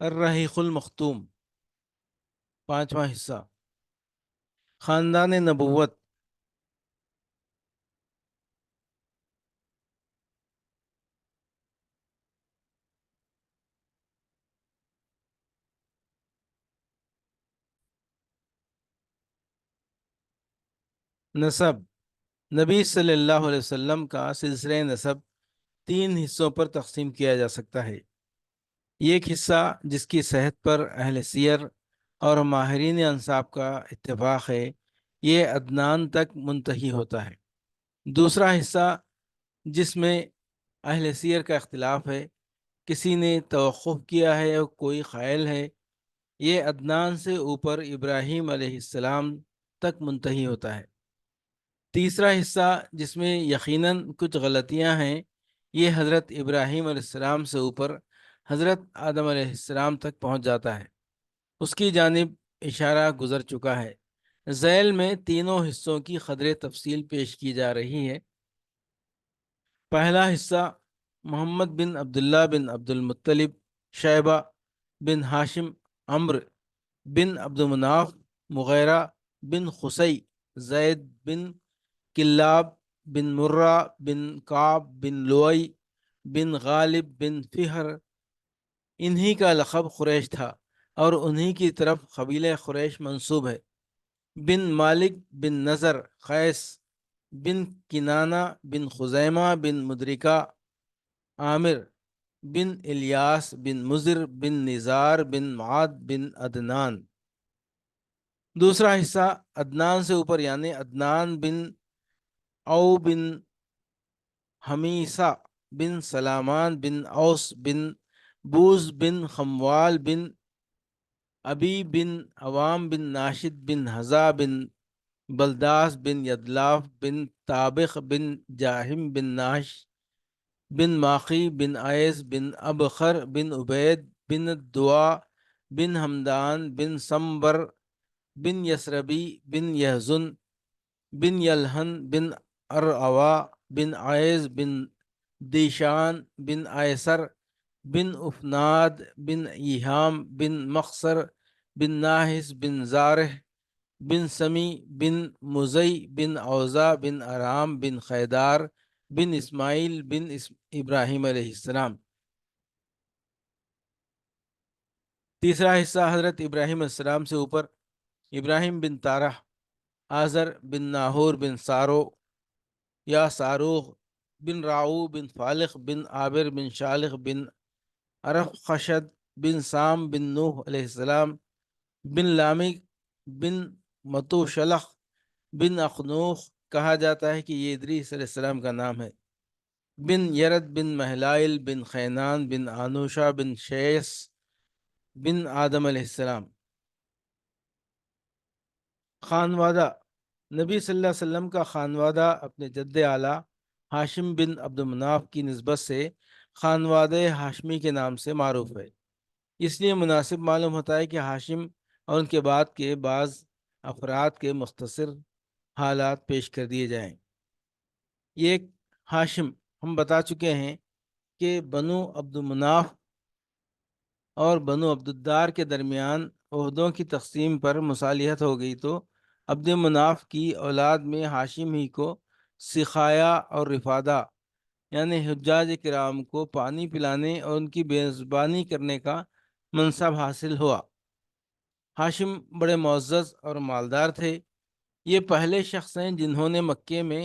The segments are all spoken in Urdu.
الرحیق المختوم، پانچواں حصہ، خاندان نبوت، نسب۔ نبی صلی اللہ علیہ وسلم کا سلسلہ نسب تین حصوں پر تقسیم کیا جا سکتا ہے۔ یہ ایک حصہ جس کی صحت پر اہل سیر اور ماہرین انساب کا اتفاق ہے، یہ عدنان تک منتہی ہوتا ہے۔ دوسرا حصہ جس میں اہل سیر کا اختلاف ہے، کسی نے توقف کیا ہے اور کوئی قائل ہے، یہ عدنان سے اوپر ابراہیم علیہ السلام تک منتہی ہوتا ہے۔ تیسرا حصہ جس میں یقیناً کچھ غلطیاں ہیں، یہ حضرت ابراہیم علیہ السلام سے اوپر حضرت آدم علیہ السلام تک پہنچ جاتا ہے، اس کی جانب اشارہ گزر چکا ہے۔ ذیل میں تینوں حصوں کی قدر تفصیل پیش کی جا رہی ہے۔ پہلا حصہ محمد بن عبداللہ بن عبد المطلب، شیبہ بن ہاشم، عمر بن عبد مناف، مغیرہ بن خصی، زید بن کلاب بن مرہ بن کعب بن لوئی بن غالب بن فہر، انہی کا لقب قریش تھا اور انہی کی طرف قبیلہ قریش منسوب ہے۔ بن مالک بن نضر قیس بن کنانہ بن خزیمہ بن مدرکہ عامر بن الیاس بن مضر بن نزار بن معاد بن عدنان۔ دوسرا حصہ عدنان سے اوپر یعنی عدنان بن او بن حمیسہ بن سلامان بن اوس بن بوز بن خموال بن ابی بن عوام بن ناشد بن حزا بن بلداس بن یدلاف بن طابخ بن جاہم بن ناش بن ماقی بن عیس بن ابخر بن عبید بن دعا بن حمدان بن سمبر بن یسربی بن یحزن بن یلہن بن ارعوا بن عیز بن دیشان بن عیسر بن افناد بن ایہام بن مخصر بن ناحس بن زارح بن سمی بن مزئی بن اوزا بن ارام بن خیدار بن اسماعیل بن ابراہیم علیہ السلام۔ تیسرا حصہ حضرت ابراہیم علیہ السلام سے اوپر ابراہیم بن تارح، آزر بن ناہور بن سارو یا ساروغ بن راؤ بن فالق بن عابر بن شالخ بن عرفخشد بن سام بن نوح علیہ السلام بن لامک بن متوشلخ بن اخنوخ، کہا جاتا ہے کہ یہ ادریس علیہ السلام کا نام ہے، بن یرد بن مہلائل بن خینان بن آنوشا بن شیس بن آدم علیہ السلام۔ خانوادہ۔ نبی صلی اللہ علیہ وسلم کا خانوادہ اپنے جد اعلیٰ ہاشم بن عبد مناف کی نسبت سے خانوادہ ہاشمی کے نام سے معروف ہے، اس لیے مناسب معلوم ہوتا ہے کہ ہاشم اور ان کے بعد کے بعض افراد کے مختصر حالات پیش کر دیے جائیں۔ یہ ایک ہاشم، ہم بتا چکے ہیں کہ بنو عبد مناف اور بنو عبدالدار کے درمیان عہدوں کی تقسیم پر مصالحت ہو گئی تو عبد مناف کی اولاد میں ہاشم ہی کو سقایا اور رفادہ یعنی حجاج کرام کو پانی پلانے اور ان کی میزبانی کرنے کا منصب حاصل ہوا۔ ہاشم بڑے معزز اور مالدار تھے۔ یہ پہلے شخص ہیں جنہوں نے مکے میں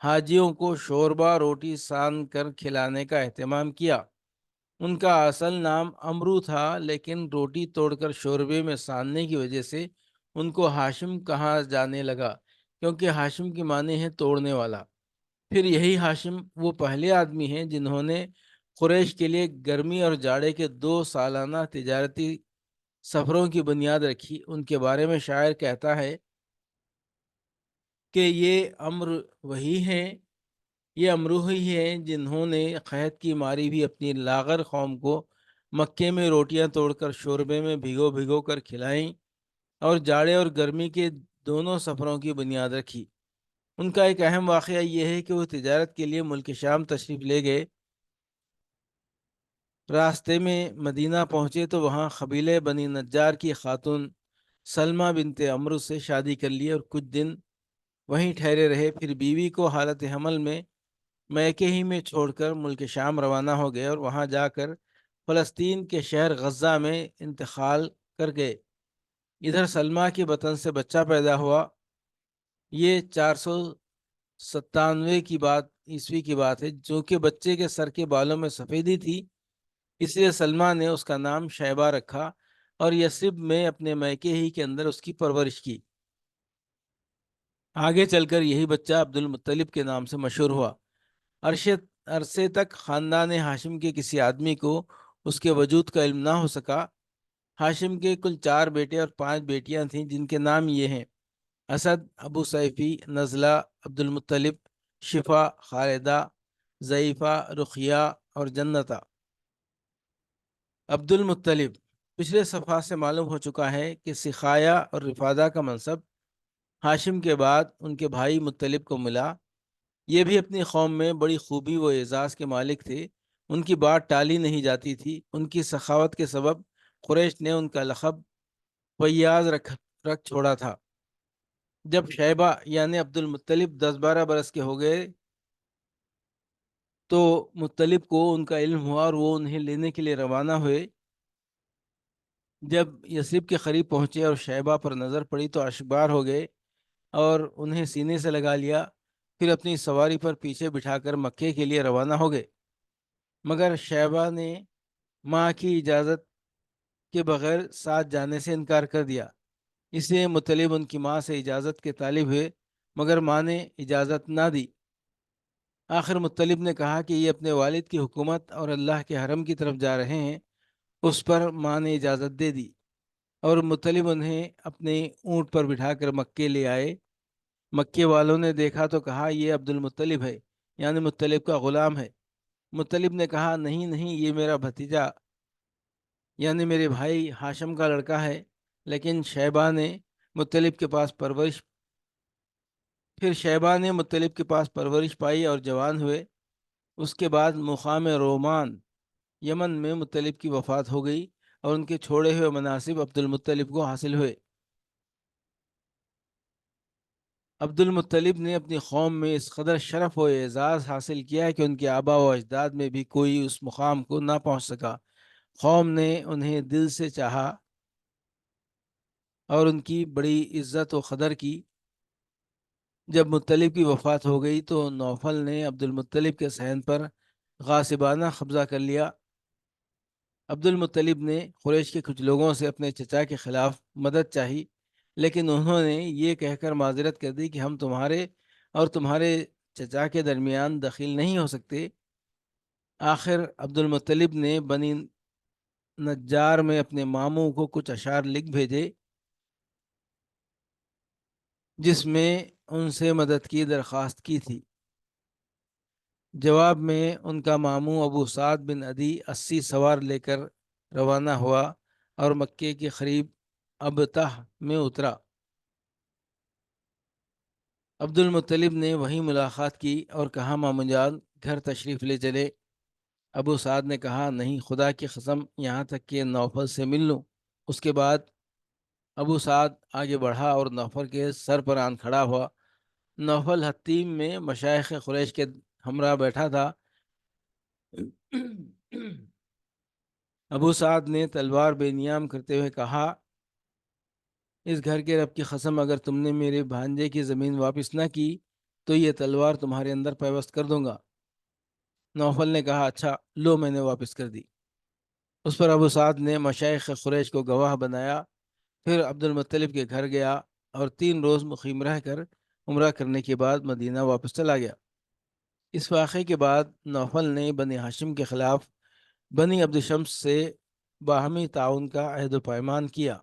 حاجیوں کو شوربہ روٹی سان کر کھلانے کا اہتمام کیا۔ ان کا اصل نام امرو تھا، لیکن روٹی توڑ کر شوربے میں ساننے کی وجہ سے ان کو ہاشم کہا جانے لگا، کیونکہ ہاشم کی معنی ہے توڑنے والا۔ پھر یہی ہاشم وہ پہلے آدمی ہیں جنہوں نے قریش کے لیے گرمی اور جاڑے کے 2 سالانہ تجارتی سفروں کی بنیاد رکھی۔ ان کے بارے میں شاعر کہتا ہے کہ یہ امرو ہی ہیں جنہوں نے قحط کی ماری بھی اپنی لاغر قوم کو مکے میں روٹیاں توڑ کر شوربے میں بھگو بھگو کر کھلائیں اور جاڑے اور گرمی کے دونوں سفروں کی بنیاد رکھی۔ ان کا ایک اہم واقعہ یہ ہے کہ وہ تجارت کے لیے ملک شام تشریف لے گئے راستے میں مدینہ پہنچے تو وہاں قبیلے بنی نجار کی خاتون سلمہ بنت عمرو سے شادی کر لی اور کچھ دن وہیں ٹھہرے رہے۔ پھر بیوی کو حالت حمل میں میکے ہی میں چھوڑ کر ملک شام روانہ ہو گئے اور وہاں جا کر فلسطین کے شہر غزہ میں انتقال کر گئے۔ ادھر سلمہ کے بطن سے بچہ پیدا ہوا۔ یہ 497 کی بات عیسوی کی بات ہے۔ جو کہ بچے کے سر کے بالوں میں سفیدی تھی، اس لیے سلمہ نے اس کا نام شیبہ رکھا اور یثرب میں اپنے میکے ہی کے اندر اس کی پرورش کی۔ آگے چل کر یہی بچہ عبد المطلب کے نام سے مشہور ہوا۔ عرصے تک خاندان ہاشم کے کسی آدمی کو اس کے وجود کا علم نہ ہو سکا۔ ہاشم کے کل 4 بیٹے اور 5 بیٹیاں تھیں، جن کے نام یہ ہیں: اسد، ابو سیفی، نزلہ، عبد المطلب، شفا، خالدہ، ضعیفہ، رقیہ اور جنتہ۔ عبد المطلب، پچھلے صفحہ سے معلوم ہو چکا ہے کہ سقایا اور رفادہ کا منصب ہاشم کے بعد ان کے بھائی مطلب کو ملا۔ یہ بھی اپنی قوم میں بڑی خوبی و اعزاز کے مالک تھے۔ ان کی بات ٹالی نہیں جاتی تھی۔ ان کی سخاوت کے سبب قریش نے ان کا لقب فیاض رکھ چھوڑا تھا۔ جب شیبہ یعنی عبد المطلب 10-12 برس کے ہو گئے تو مطلب کو ان کا علم ہوا اور وہ انہیں لینے کے لیے روانہ ہوئے۔ جب یثرب کے قریب پہنچے اور شیبہ پر نظر پڑی تو اشکبار ہو گئے اور انہیں سینے سے لگا لیا۔ پھر اپنی سواری پر پیچھے بٹھا کر مکے کے لیے روانہ ہو گئے، مگر شیبہ نے ماں کی اجازت کے بغیر ساتھ جانے سے انکار کر دیا۔ اس لیے مطلب ان کی ماں سے اجازت کے طالب ہوئے، مگر ماں نے اجازت نہ دی۔ آخر مطلب نے کہا کہ یہ اپنے والد کی حکومت اور اللہ کے حرم کی طرف جا رہے ہیں۔ اس پر ماں نے اجازت دے دی اور مطلب انہیں اپنے اونٹ پر بٹھا کر مکے لے آئے۔ مکے والوں نے دیکھا تو کہا یہ عبد المطلب ہے، یعنی مطلب کا غلام ہے۔ مطلب نے کہا نہیں نہیں، یہ میرا بھتیجا یعنی میرے بھائی ہاشم کا لڑکا ہے۔ لیکن شیبہ نے مطلب کے پاس پرورش پائی اور جوان ہوئے۔ اس کے بعد مقام رومان یمن میں مطلب کی وفات ہو گئی اور ان کے چھوڑے ہوئے مناصب عبد المطلب کو حاصل ہوئے۔ عبد المطلب نے اپنی قوم میں اس قدر شرف و اعزاز حاصل کیا کہ ان کے آبا و اجداد میں بھی کوئی اس مقام کو نہ پہنچ سکا۔ قوم نے انہیں دل سے چاہا اور ان کی بڑی عزت و قدر کی۔ جب مطلب کی وفات ہو گئی تو نوفل نے عبد المطلب کے صحن پر غاصبانہ قبضہ کر لیا۔ عبد المطلب نے قریش کے کچھ لوگوں سے اپنے چچا کے خلاف مدد چاہی، لیکن انہوں نے یہ کہہ کر معذرت کر دی کہ ہم تمہارے اور تمہارے چچا کے درمیان دخیل نہیں ہو سکتے۔ آخر عبد المطلب نے بنی نجار میں اپنے ماموں کو کچھ اشعار لکھ بھیجے، جس میں ان سے مدد کی درخواست کی تھی۔ جواب میں ان کا ماموں ابو سعد بن عدی 80 سوار لے کر روانہ ہوا اور مکے کے قریب ابتح میں اترا۔ عبد المطلب نے وہیں ملاقات کی اور کہا ماموں جان گھر تشریف لے چلے۔ ابو سعد نے کہا نہیں، خدا کی قسم، یہاں تک کہ نوفل سے مل لوں۔ اس کے بعد ابو سعد آگے بڑھا اور نوفل کے سر پر آن کھڑا ہوا۔ نوفل حتیم میں مشائخ قریش کے ہمراہ بیٹھا تھا۔ ابو سعد نے تلوار بے نیام کرتے ہوئے کہا اس گھر کے رب کی قسم، اگر تم نے میرے بھانجے کی زمین واپس نہ کی تو یہ تلوار تمہارے اندر پیوست کر دوں گا۔ نوفل نے کہا اچھا لو، میں نے واپس کر دی۔ اس پر ابو سعد نے مشائخ قریش کو گواہ بنایا، پھر عبد المطلب کے گھر گیا اور 3 روز مقیم رہ کر عمرہ کرنے کے بعد مدینہ واپس چلا گیا۔ اس واقعے کے بعد نوفل نے بنی ہاشم کے خلاف بنی عبد شمس سے باہمی تعاون کا عہد و پیمان کیا۔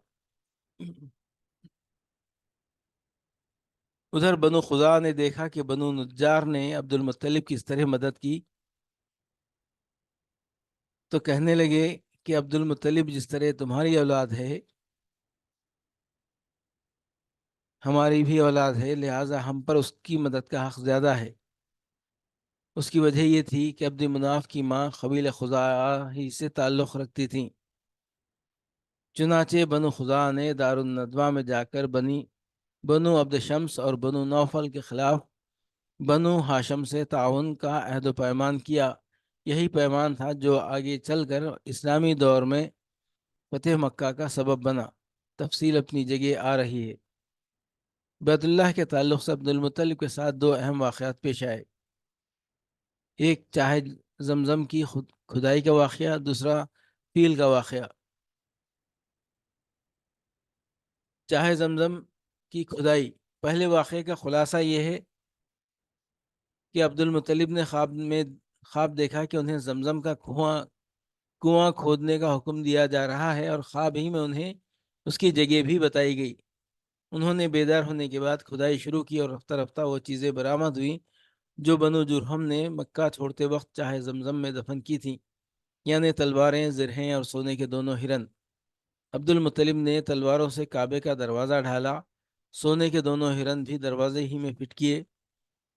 ادھر بنو خزاع نے دیکھا کہ بنو نجار نے عبد المطلب کی اس طرح مدد کی تو کہنے لگے کہ عبد المطلب جس طرح تمہاری اولاد ہے ہماری بھی اولاد ہے، لہٰذا ہم پر اس کی مدد کا حق زیادہ ہے۔ اس کی وجہ یہ تھی کہ عبد مناف کی ماں قبیلہ خزاعہ ہی سے تعلق رکھتی تھیں۔ چنانچہ بنو خزاعہ نے دارالندوہ میں جا کر بنو عبد شمس اور بنو نوفل کے خلاف بنو ہاشم سے تعاون کا عہد و پیمان کیا۔ یہی پیمان تھا جو آگے چل کر اسلامی دور میں فتح مکہ کا سبب بنا۔ تفصیل اپنی جگہ آ رہی ہے۔ بیت اللہ کے تعلق سے عبد المطلب کے ساتھ دو اہم واقعات پیش آئے۔ ایک چاہے زمزم کی کھدائی کا واقعہ، دوسرا فیل کا واقعہ۔ چاہے زمزم کی کھدائی، پہلے واقعے کا خلاصہ یہ ہے کہ عبد المطلب نے خواب دیکھا کہ انہیں زمزم کا کنواں کھودنے کا حکم دیا جا رہا ہے، اور خواب ہی میں انہیں اس کی جگہ بھی بتائی گئی۔ انہوں نے بیدار ہونے کے بعد کھدائی شروع کی، اور رفتہ رفتہ وہ چیزیں برآمد ہوئیں جو بنو جرہم نے مکہ چھوڑتے وقت چاہے زمزم میں دفن کی تھیں، یعنی تلواریں، زرہیں اور سونے کے دونوں ہرن۔ عبد المطلب نے تلواروں سے کعبے کا دروازہ ڈھالا، سونے کے دونوں ہرن بھی دروازے ہی میں فٹ کیے،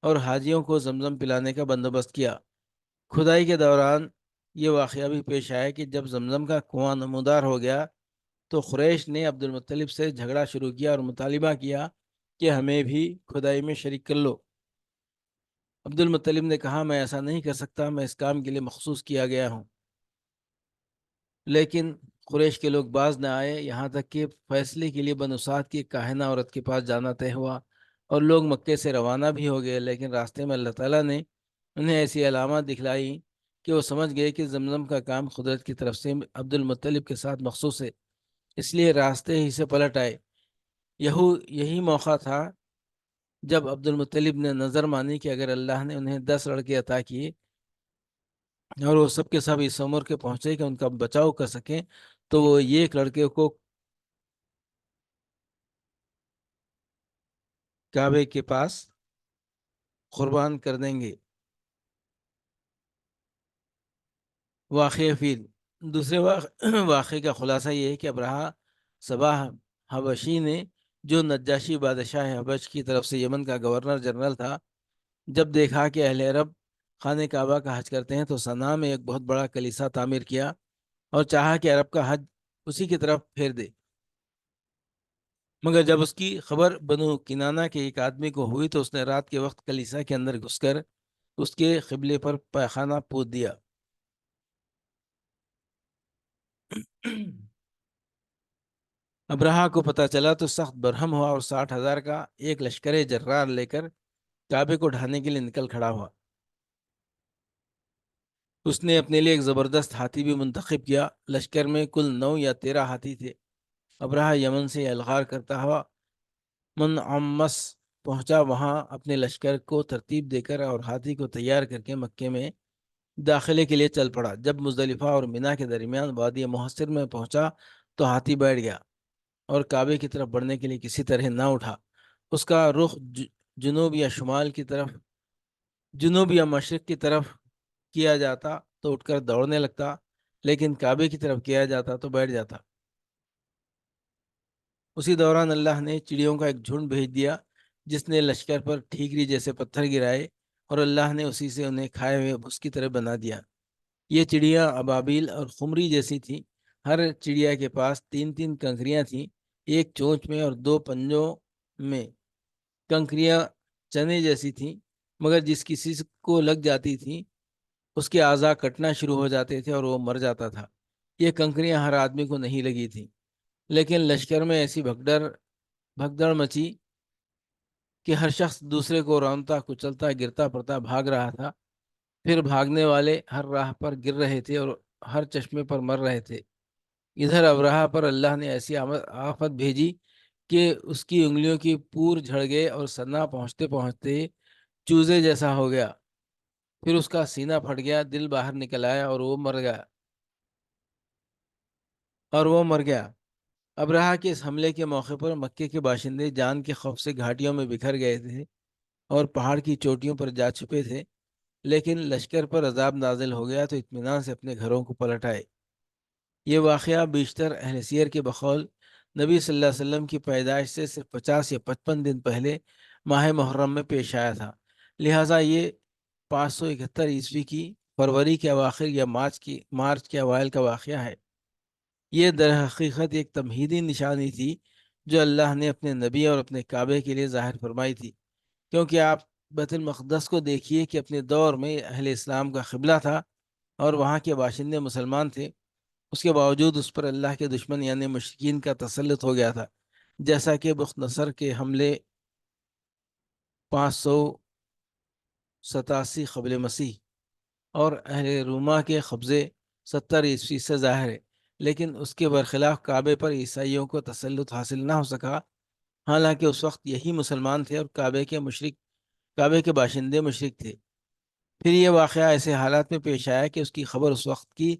اور حاجیوں کو زمزم پلانے کا بندوبست کیا۔ کھدائی کے دوران یہ واقعہ بھی پیش آیا کہ جب زمزم کا کنواں نمودار ہو گیا تو قریش نے عبد المطلب سے جھگڑا شروع کیا اور مطالبہ کیا کہ ہمیں بھی کھدائی میں شریک کر لو۔ عبد المطلب نے کہا، میں ایسا نہیں کر سکتا، میں اس کام کے لیے مخصوص کیا گیا ہوں۔ لیکن قریش کے لوگ باز نہ آئے، یہاں تک کہ فیصلے کے لیے بنو سعد کی کاہنہ عورت کے پاس جانا طے ہوا، اور لوگ مکے سے روانہ بھی ہو گئے۔ لیکن راستے میں اللہ تعالیٰ نے انہیں ایسی علامات دکھلائی کہ وہ سمجھ گئے کہ زمزم کا کام قدرت کی طرف سے عبد المطلب کے ساتھ مخصوص ہے، اس لیے راستے ہی سے پلٹ آئے۔ یہی موقع تھا جب عبد المطلب نے نظر مانی کہ اگر اللہ نے انہیں 10 لڑکے عطا کیے اور وہ سب کے سب اس عمر کے پہنچے کہ ان کا بچاؤ کر سکیں، تو وہ ایک لڑکے کو کعبے کے پاس قربان کر دیں گے۔ واقعہ فیل۔ دوسرے واقعے کا خلاصہ یہ ہے کہ ابرہہ صباح حبشی نے، جو نجاشی بادشاہ حبش کی طرف سے یمن کا گورنر جنرل تھا، جب دیکھا کہ اہل عرب خانہ کعبہ کا حج کرتے ہیں تو صنعاء میں ایک بہت بڑا کلیسا تعمیر کیا اور چاہا کہ عرب کا حج اسی کی طرف پھیر دے۔ مگر جب اس کی خبر بنو کنانہ کے ایک آدمی کو ہوئی تو اس نے رات کے وقت کلیسا کے اندر گھس کر اس کے قبلے پر پائخانہ پوت دیا۔ ابرہہ کو پتہ چلا تو سخت برہم ہوا اور 60,000 کا ایک لشکر جرار لے کر کعبے کو ڈھانے کے لیے نکل کھڑا ہوا۔ اس نے اپنے لیے ایک زبردست ہاتھی بھی منتخب کیا۔ لشکر میں کل 9 یا 13 ہاتھی تھے۔ ابرہہ یمن سے الغار کرتا ہوا منعمس پہنچا، وہاں اپنے لشکر کو ترتیب دے کر اور ہاتھی کو تیار کر کے مکے میں داخلے کے لیے چل پڑا۔ جب مزدلفہ اور منا کے درمیان وادی محصر میں پہنچا تو ہاتھی بیٹھ گیا اور کعبے کی طرف بڑھنے کے لیے کسی طرح نہ اٹھا۔ اس کا رخ جنوب یا شمال کی طرف، جنوب یا مشرق کی طرف کیا جاتا تو اٹھ کر دوڑنے لگتا، لیکن کعبے کی طرف کیا جاتا تو بیٹھ جاتا۔ اسی دوران اللہ نے چڑیوں کا ایک جھنڈ بھیج دیا جس نے لشکر پر ٹھیکری جیسے پتھر گرائے، اور اللہ نے اسی سے انہیں کھائے ہوئے بھس کی طرح بنا دیا۔ یہ چڑیاں ابابیل اور خمری جیسی تھیں۔ ہر چڑیا کے پاس 3 کنکریاں تھیں، ایک چونچ میں اور 2 پنجوں میں۔ کنکریاں چنے جیسی تھیں، مگر جس کسی کو لگ جاتی تھیں اس کے اعضاء کٹنا شروع ہو جاتے تھے اور وہ مر جاتا تھا۔ یہ کنکریاں ہر آدمی کو نہیں لگی تھیں، لیکن لشکر میں ایسی بھگدڑ مچی کہ ہر شخص دوسرے کو رونتا، کچلتا، گرتا پڑتا بھاگ رہا تھا۔ پھر بھاگنے والے ہر راہ پر گر رہے تھے اور ہر چشمے پر مر رہے تھے۔ ادھر ابرہہ پر اللہ نے ایسی آفت بھیجی کہ اس کی انگلیوں کی پور جھڑ گئے اور صنعاء پہنچتے پہنچتے چوزے جیسا ہو گیا۔ پھر اس کا سینہ پھٹ گیا، دل باہر نکل آیا اور وہ مر گیا۔ ابرہہ کے اس حملے کے موقع پر مکے کے باشندے جان کے خوف سے گھاٹیوں میں بکھر گئے تھے اور پہاڑ کی چوٹیوں پر جا چھپے تھے، لیکن لشکر پر عذاب نازل ہو گیا تو اطمینان سے اپنے گھروں کو پلٹ آئے۔ یہ واقعہ بیشتر اہل سیر کے بقول نبی صلی اللہ علیہ وسلم کی پیدائش سے صرف 50 یا 55 دن پہلے ماہ محرم میں پیش آیا تھا، لہٰذا یہ 571 عیسوی کی فروری کے اواخر یا مارچ کے اوائل کا واقعہ ہے۔ یہ در حقیقت ایک تمہیدی نشانی تھی جو اللہ نے اپنے نبی اور اپنے کعبے کے لیے ظاہر فرمائی تھی، کیونکہ آپ بیت المقدس کو دیکھیے کہ اپنے دور میں اہل اسلام کا قبلہ تھا اور وہاں کے باشندے مسلمان تھے، اس کے باوجود اس پر اللہ کے دشمن یعنی مشرکین کا تسلط ہو گیا تھا، جیسا کہ بخت نصر کے حملے 587 قبل مسیح اور اہل روما کے قبضے 70 عیسوی سے ظاہر ہے، لیکن اس کے برخلاف کعبے پر عیسائیوں کو تسلط حاصل نہ ہو سکا، حالانکہ اس وقت یہی مسلمان تھے اور کعبے کے باشندے مشرک تھے۔ پھر یہ واقعہ ایسے حالات میں پیش آیا کہ اس کی خبر اس وقت کی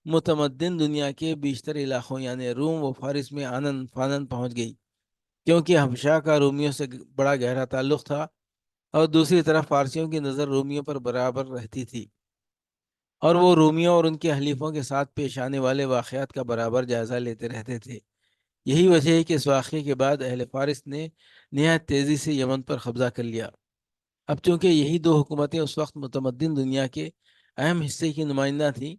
متمدن دنیا کے بیشتر علاقوں یعنی روم و فارس میں آنن فانن پہنچ گئی، کیونکہ حبشہ کا رومیوں سے بڑا گہرا تعلق تھا اور دوسری طرف فارسیوں کی نظر رومیوں پر برابر رہتی تھی، اور وہ رومیوں اور ان کے حلیفوں کے ساتھ پیش آنے والے واقعات کا برابر جائزہ لیتے رہتے تھے۔ یہی وجہ ہے کہ اس واقعے کے بعد اہل فارس نے نہایت تیزی سے یمن پر قبضہ کر لیا۔ اب چونکہ یہی دو حکومتیں اس وقت متمدن دنیا کے اہم حصے کی نمائندہ تھیں،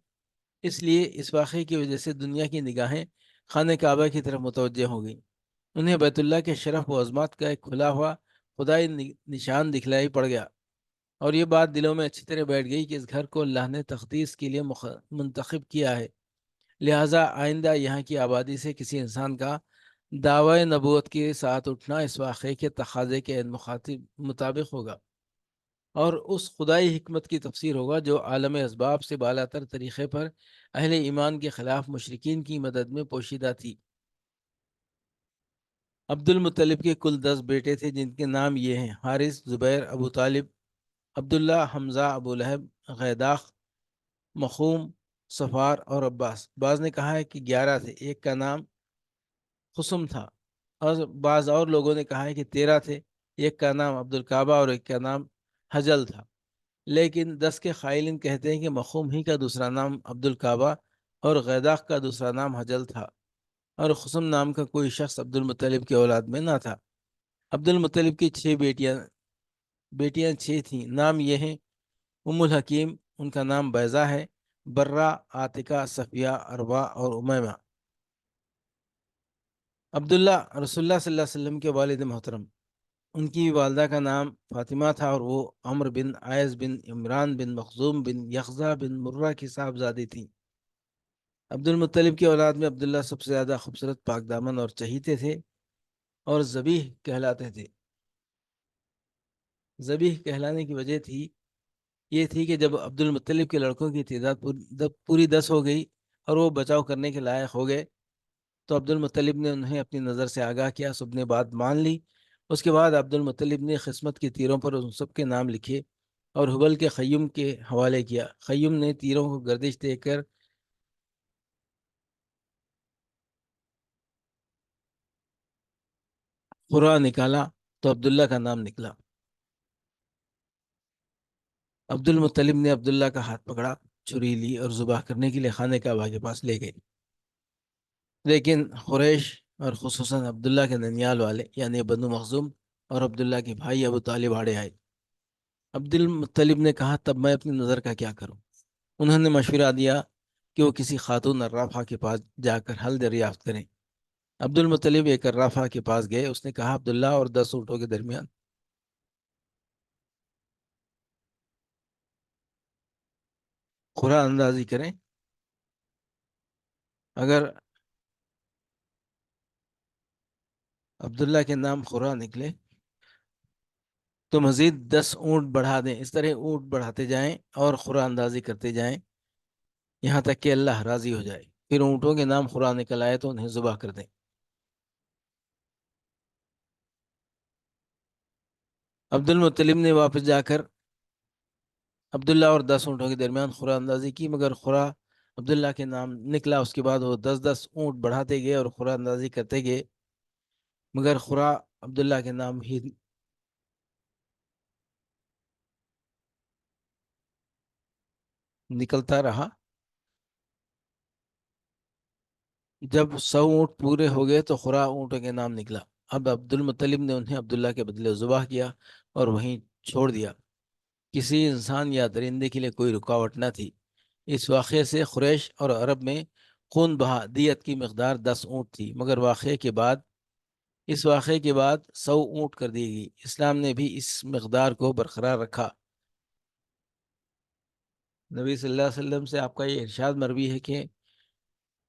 اس لیے اس واقعے کی وجہ سے دنیا کی نگاہیں خانہ کعبہ کی طرف متوجہ ہو گئیں۔ انہیں بیت اللہ کے شرف و عظمت کا ایک کھلا ہوا خدائی نشان دکھلائی پڑ گیا، اور یہ بات دلوں میں اچھی طرح بیٹھ گئی کہ اس گھر کو اللہ نے تقدیس کے لیے منتخب کیا ہے، لہٰذا آئندہ یہاں کی آبادی سے کسی انسان کا دعوی نبوت کے ساتھ اٹھنا اس واقعے کے تقاضے کے مطابق ہوگا، اور اس خدائی حکمت کی تفسیر ہوگا جو عالم اسباب سے بالاتر طریقے پر اہل ایمان کے خلاف مشرکین کی مدد میں پوشیدہ تھی۔ عبد المطلب کے کل 10 بیٹے تھے، جن کے نام یہ ہیں: حارث، زبیر، ابو طالب، عبداللہ، حمزہ، ابو لہب، غیداق، مخوم، صفار اور عباس۔ بعض نے کہا ہے کہ 11 تھے، ایک کا نام قسم تھا، اور بعض اور لوگوں نے کہا ہے کہ 13 تھے، ایک کا نام عبد الکعبہ اور ایک کا نام حجل تھا، لیکن 10 کے قائلین کہتے ہیں کہ مخوم ہی کا دوسرا نام عبد الکعبہ اور غیداق کا دوسرا نام حجل تھا، اور قسم نام کا کوئی شخص عبد المطلب کی اولاد میں نہ تھا۔ عبد المطلب کی 6 بیٹیاں 6 تھیں، نام یہ ہیں: ام الحکیم، ان کا نام بیضہ ہے، برہ، عاتقہ، صفیہ، اروا اور امیمہ۔ عبداللہ رسول اللہ صلی اللہ علیہ وسلم کے والد محترم، ان کی والدہ کا نام فاطمہ تھا، اور وہ عمر بن عائض بن عمران بن مخزوم بن یخزا بن مرہ کی صاحبزادی تھیں۔ عبد المطلب کی اولاد میں عبداللہ سب سے زیادہ خوبصورت، پاک دامن اور چہیتے تھے، اور ذبیح کہلاتے تھے۔ ذبیح کہلانے کی وجہ یہ تھی کہ جب عبد المطلب کے لڑکوں کی تعداد پوری 10 ہو گئی اور وہ بچاؤ کرنے کے لائق ہو گئے، تو عبد المطلب نے انہیں اپنی نظر سے آگاہ کیا، سب نے بات مان لی۔ اس کے بعد عبد المطلب نے قسمت کی تیروں پر ان سب کے نام لکھے اور حبل کے خیوم کے حوالے کیا۔ خیوم نے تیروں کو گردش دے کر قرا نکالا تو عبداللہ کا نام نکلا۔ عبد المطلب نے عبداللہ کا ہاتھ پکڑا، چھری لی اور ذبح کرنے کے لیے خانہ کعبہ کے پاس لے گئے، لیکن قریش اور خصوصاً عبداللہ کے ننیال والے یعنی بنو مخزوم اور عبداللہ کے بھائی ابو طالب آڑے آئے۔ عبد المطلب نے کہا، تب میں اپنی نظر کا کیا کروں؟ انہوں نے مشورہ دیا کہ وہ کسی خاتون عرافہ کے پاس جا کر حل دریافت کریں۔ عبد المطلب ایک عرافہ کے پاس گئے، اس نے کہا، عبداللہ اور 10 اونٹوں کے درمیان قرا اندازی کریں، اگر عبداللہ کے نام قرا نکلے تو مزید 10 اونٹ بڑھا دیں۔ اس طرح اونٹ بڑھاتے جائیں اور قرا اندازی کرتے جائیں یہاں تک کہ اللہ راضی ہو جائے، پھر اونٹوں کے نام قرا نکل آئے تو انہیں ذبح کر دیں۔ عبد المطلب نے واپس جا کر عبداللہ اور 10 اونٹوں کے درمیان قرا اندازی کی، مگر قرا عبداللہ کے نام نکلا۔ اس کے بعد وہ 10 اونٹ بڑھاتے گئے اور قرا اندازی کرتے گئے، مگر قرا عبداللہ کے نام ہی نکلتا رہا۔ جب 100 اونٹ پورے ہو گئے تو قرا اونٹوں کے نام نکلا۔ اب عبد المطلب نے انہیں عبداللہ کے بدلے ذبح کیا اور وہیں چھوڑ دیا، کسی انسان یا درندے کے لیے کوئی رکاوٹ نہ تھی۔ اس واقعے سے قریش اور عرب میں خون بہا دیت کی مقدار 10 اونٹ تھی، مگر اس واقعے کے بعد 100 اونٹ کر دی گئی۔ اسلام نے بھی اس مقدار کو برقرار رکھا۔ نبی صلی اللہ علیہ وسلم سے آپ کا یہ ارشاد مروی ہے کہ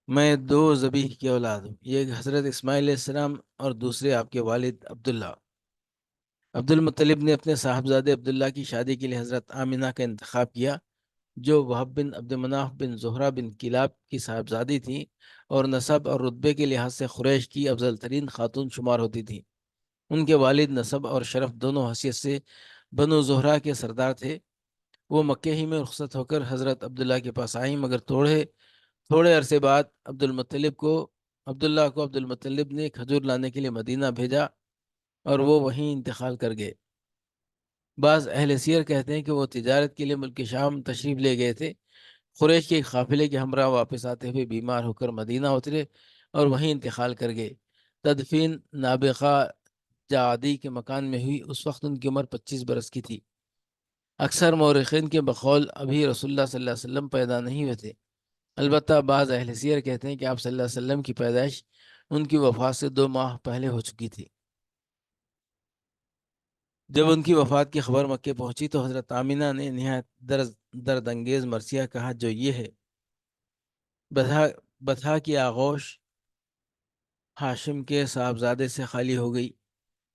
میں 2 ذبیح کی اولاد ہوں، یہ حضرت اسماعیل علیہ السلام اور دوسرے آپ کے والد عبداللہ۔ عبد المطلب نے اپنے صاحبزادے عبداللہ کی شادی کے لیے حضرت آمینہ کا انتخاب کیا، جو وہب بن عبد مناف بن زہرہ بن کلاب کی صاحبزادی تھیں اور نسب اور رتبے کے لحاظ سے قریش کی افضل ترین خاتون شمار ہوتی تھیں۔ ان کے والد نسب اور شرف دونوں حیثیت سے بنو زہرہ کے سردار تھے۔ وہ مکہ ہی میں رخصت ہو کر حضرت عبداللہ کے پاس آئیں، مگر تھوڑے عرصے بعد عبداللہ کو عبد المطلب نے کھجور لانے کے لیے مدینہ بھیجا اور وہ وہیں انتقال کر گئے۔ بعض اہل سیر کہتے ہیں کہ وہ تجارت کے لیے ملک شام تشریف لے گئے تھے۔ قریش کے ایک قافلے کے ہمراہ واپس آتے ہوئے بیمار ہو کر مدینہ اترے اور وہیں انتقال کر گئے۔ تدفین نابغہ جعادی کے مکان میں ہوئی، اس وقت ان کی عمر 25 برس کی تھی۔ اکثر مورخین کے بقول ابھی رسول اللہ صلی اللہ علیہ وسلم پیدا نہیں ہوئے تھے، البتہ بعض اہل سیر کہتے ہیں کہ آپ صلی اللہ علیہ وسلم کی پیدائش ان کی وفات سے 2 ماہ پہلے ہو چکی تھی۔ جب ان کی وفات کی خبر مکے پہنچی تو حضرت آمینہ نے نہایت درد انگیز مرثیہ کہا، جو یہ ہے: بطحا کی آغوش ہاشم کے صاحبزادے سے خالی ہو گئی۔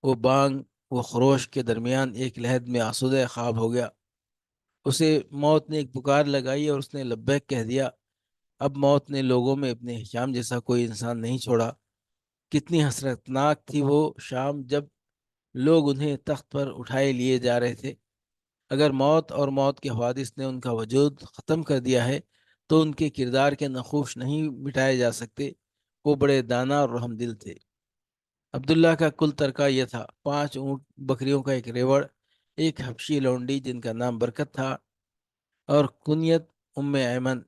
وہ بانگ و خروش کے درمیان ایک لحد میں آسودہ خواب ہو گیا۔ اسے موت نے ایک پکار لگائی اور اس نے لبیک کہہ دیا۔ اب موت نے لوگوں میں ابن ہشام جیسا کوئی انسان نہیں چھوڑا۔ کتنی حسرتناک تھی وہ شام جب لوگ انہیں تخت پر اٹھائے لیے جا رہے تھے۔ اگر موت اور موت کے حوادث نے ان کا وجود ختم کر دیا ہے تو ان کے کردار کے نقوش نہیں مٹائے جا سکتے۔ وہ بڑے دانا اور رحم دل تھے۔ عبداللہ کا کل ترکہ یہ تھا: 5 اونٹ، بکریوں کا ایک ریوڑ، ایک حبشی لونڈی جن کا نام برکت تھا اور کنیت ام ایمن۔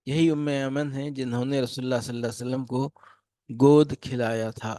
یہی ام ایمن ہیں جنہوں نے رسول اللہ صلی اللہ علیہ وسلم کو گود کھلایا تھا۔